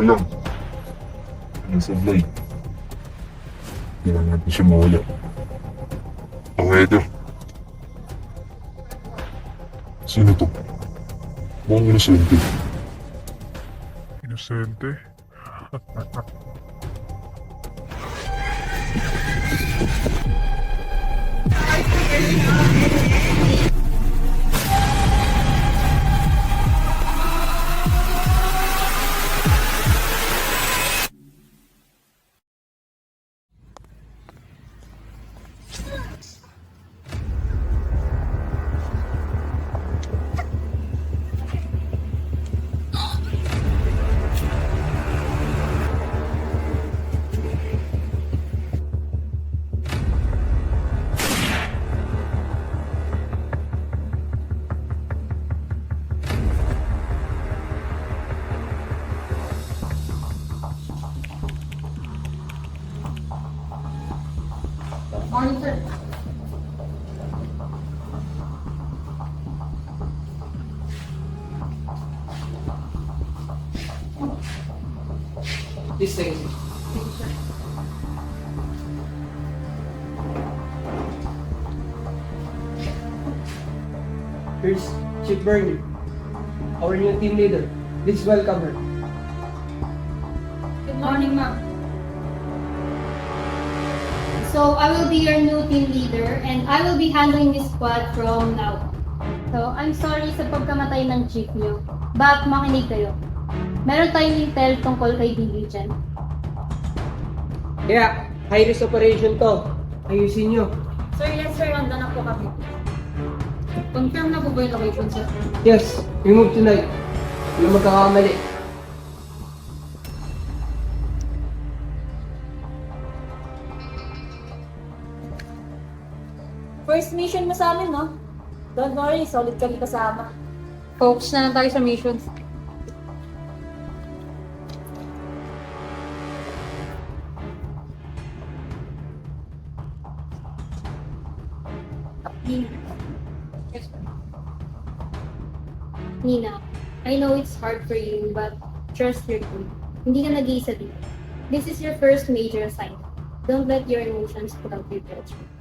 lang. Ang sablay. Kailangan natin siya mawala. Oh, Heather. Sino to? Mukhang inosente. Inosente? Morning, sir. Please take it. Thank you, sir. Here's Chief Bernie, our new team leader. Please welcome her. Good morning, ma'am. So, I will be your new team leader and I will be handling this squad from now on. So, I'm sorry sa pagkamatay ng chief niyo, but makinig kayo. Meron tayong intel tungkol kay Billy dyan. Kaya, high-risk operation to. Ayusin nyo. Sir, yes sir, handa na po kami. Confirm na po ba yung location, sir? Yes, we move tonight. Walang magkakamali. First mission mo sa amin, no? Don't worry, solid kami kasama. Focus na lang tayo sa missions. Nina. Yes, sir. Nina, I know it's hard for you, but trust your team. Hindi ka nag-iisa dito. This is your first major assignment. Don't let your emotions cloud your judgment.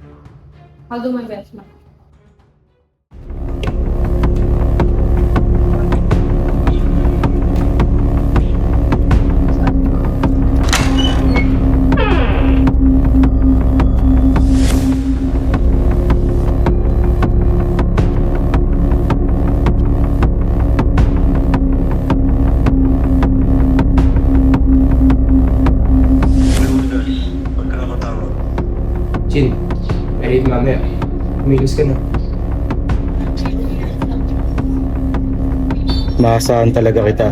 I'll do my best, ma'am. Chin, kahit mamaya, kumilos ka na. Maasahan talaga kita.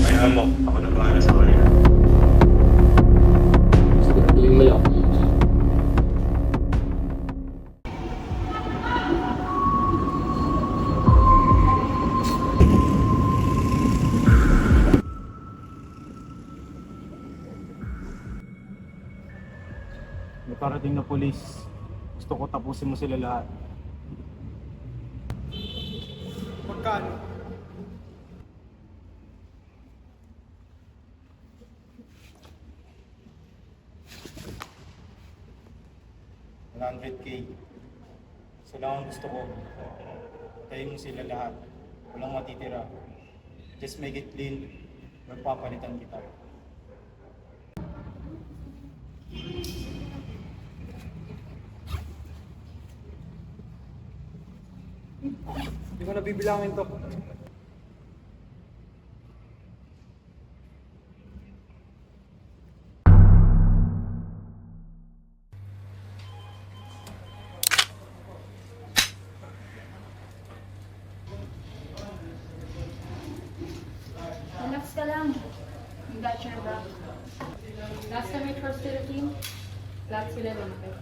Ayaw mo. Ako na bahala sa kanila. Siguraduhin mo lang. May parating na polis. Gusto ko tapusin mo sila lahat. Magkano? $100K. Isa lang ang gusto ko. Tayo mo sila lahat. Walang matitira. Just make it clean. Magpapalitan kita. Hindi ko nabibilangin to. Relax ka lang. You got your back. Last time I trusted a team, lahat sila lumaki.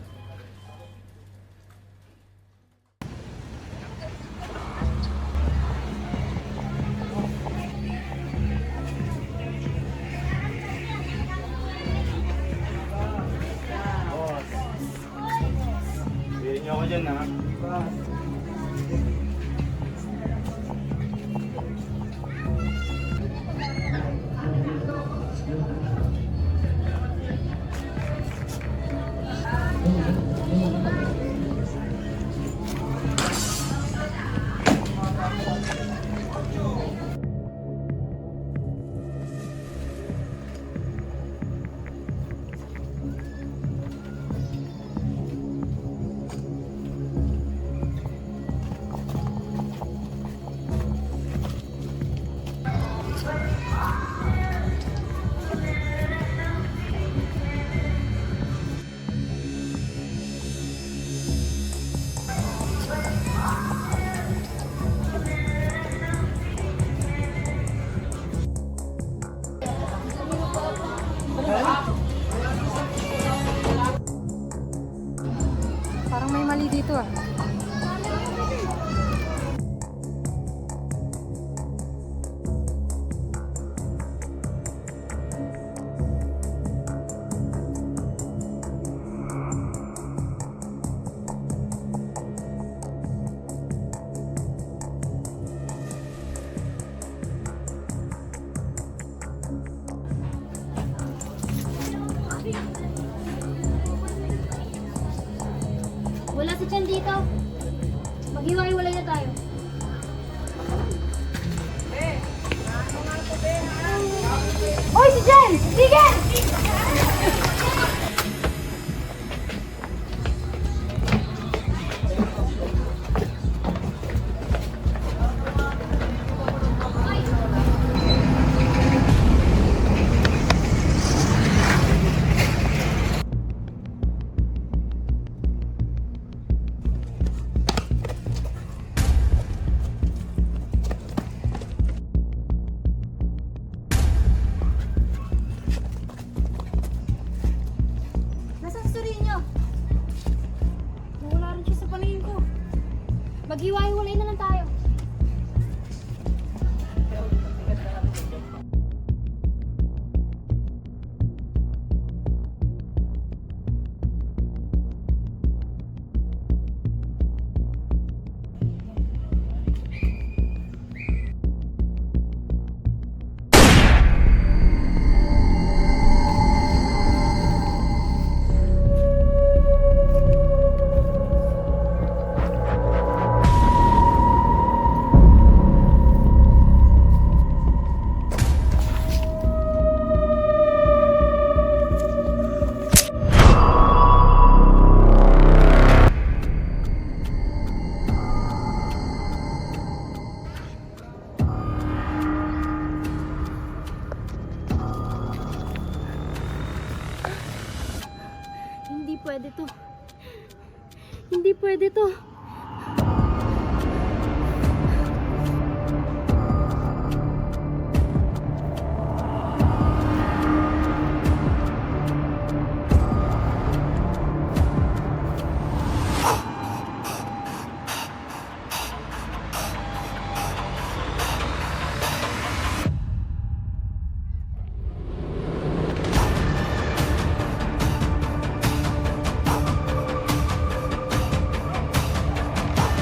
Sabihin niyo ako dyan, ha? dito ah. Wala si Chen dito. Maghiwa-hiwalay na tayo. Oy, si Chen! Sige! Nasaan si Sorino? Nawala rin siya sa paningin ko. Maghiwa-hiwalay na lang tayo. Hindi pwede to. Hindi pwede to.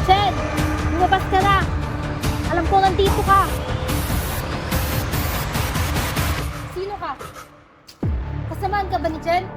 Chen! Lumabas ka na! Alam ko nandito ka! Sino ka? Kasamaan ka ba ni Chen?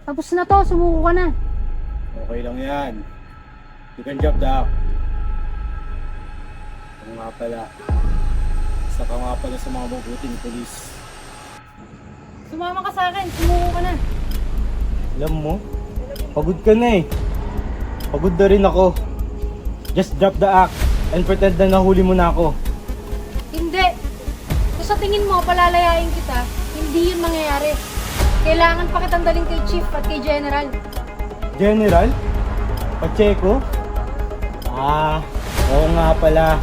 Tapos na to, sumuko ka na. Okay lang yan. You can drop the act. Ano nga pala. Isa ka nga pala sa mga mabuting polis. Sumama ka sa akin, sumuko ka na. Alam mo, pagod ka na eh. Pagod na rin ako. Just drop the act and pretend na nahuli mo na ako. Hindi. Kung sa tingin mo, palalayain kita, hindi yun mangyayari. Kailangan pa kitang daling kay Chief at kay General. General? Pacheco? Ah, oo nga pala.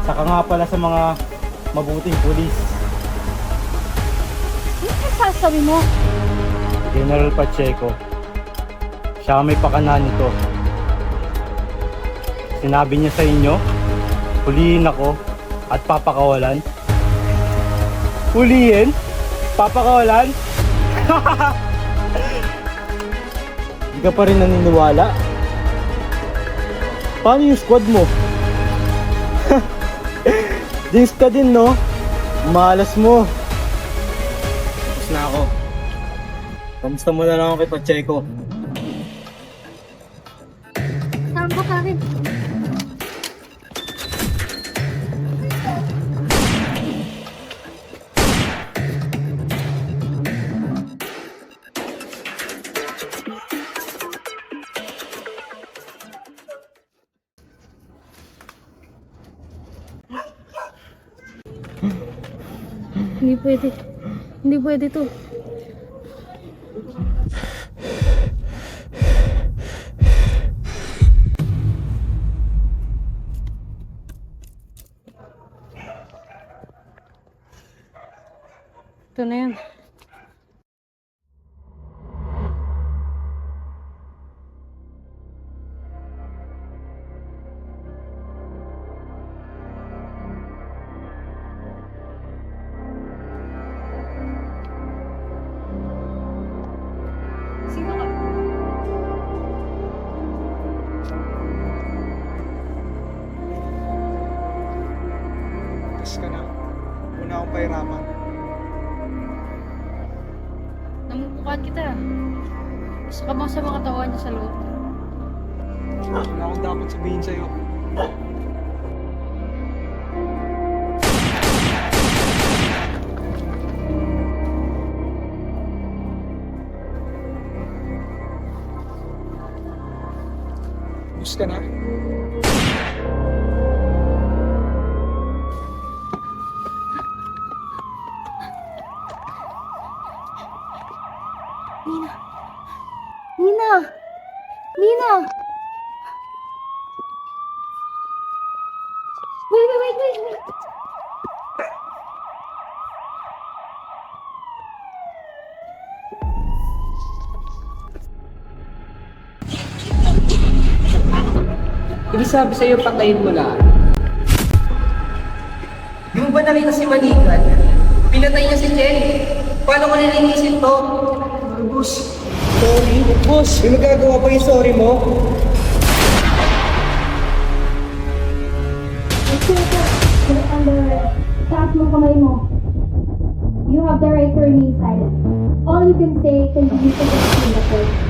Saka nga pala sa mga mabuting pulis. Ano ang sasabi mo? General Pacheco. Siya may pakana nito. Sinabi niya sa inyo, hulihin ako at papakawalan. Hulihin? Papakawalan? Hindi ka pa rin naniniwala? Paano yung squad mo? Jinx ka din, no? Malas mo. Tapos na ako. Kamusta mo na lang ako kay Pacheco? Saan ka sa akin? Hindi pwede. Hindi pwede to. Ito na yan. Sino ka? Tapos ka na. Una akong pahirapan. Namumukhaan kita. Isa ka bang sa mga katawan niya sa loob? Wala akong dapat sabihin sa'yo. Tapos ka na? Nina! Nina! Wait. Ibig sabi sa'yo, patayin mo lahat. Di mo ba nakita si Manigan? Pinatay niya si Jenny. Paano ko nilinisin to? Boss. Sorry. Boss, may magagawa pa yung sorry mo? Taas mo kamay mo. You have the right to remain silent. All you can say can be used against you in the court.